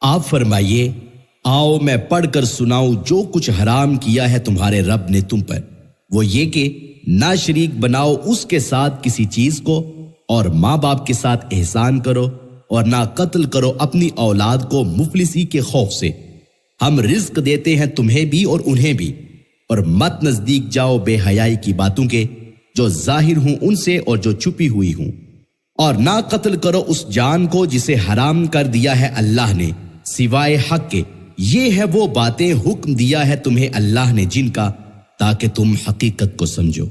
आप फरमाइए, आओ मैं पढ़कर सुनाऊं जो कुछ हराम किया है तुम्हारे रब ने तुम पर, वो ये कि ना शरीक बनाओ उसके साथ किसी चीज को, और माँ बाप के साथ एहसान करो, और ना कत्ल करो अपनी औलाद को मुफलिसी के खौफ से। हम रिज्क देते हैं तुम्हें भी और उन्हें भी, और मत नजदीक जाओ बेहयाई की बातों के, जो जाहिर हूं उनसे और जो छुपी हुई हूं। और ना कत्ल करो उस जान को जिसे हराम कर दिया है अल्लाह ने सिवाय हक के। ये है वो बातें हुक्म दिया है तुम्हें अल्लाह ने जिनका, ताकि तुम हकीकत को समझो।